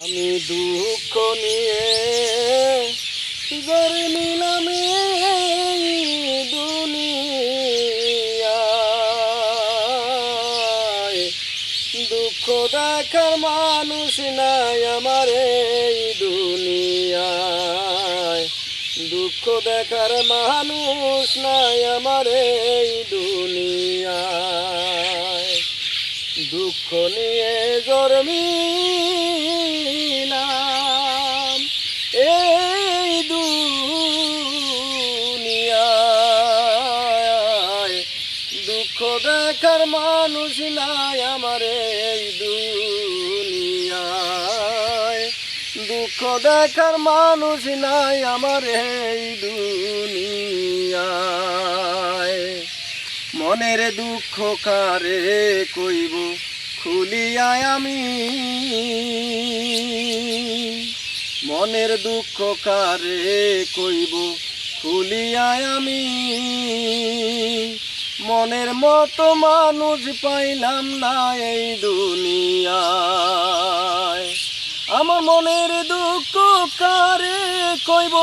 আমি দুঃখ নিয়ে গড়ে নিলাম দুনিয়ায়। দুঃখ দেখার মানুষ নাই আমার এই দুনিয়ায়। দুঃখ দেখার মানুষ নাই আমার এই দুনিয়ায়। দুঃখ নিয়ে জন্মিলাম এই দুনিয়ায়। দুঃখ দেখার মানুষ নাই আমার এই দুনিয়ায়। দুঃখ দেখার মানুষ নাই আমার এই দুনিয়ায়। মনের দুঃখ কারে কইব খুলিয়া আমি, মনের দুঃখ কারে কইব খুলিয়া আমি। মনের মতো মানুষ পাইলাম না এই দুনিয়ায়। আমার মনের দুঃখ কারে কইব,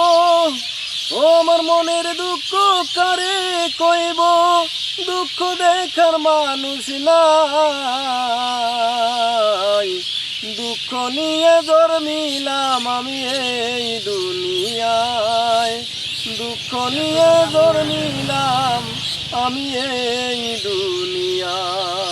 ও আমার মনের দুঃখ কারে কইব। দুঃখ দেখার মানুষ নাই। দুঃখ নিয়ে জন্মিলাম আমি এই দুনিয়ায়। দুঃখ নিয়ে জন্মিলাম আমি এই দুনিয়ায়।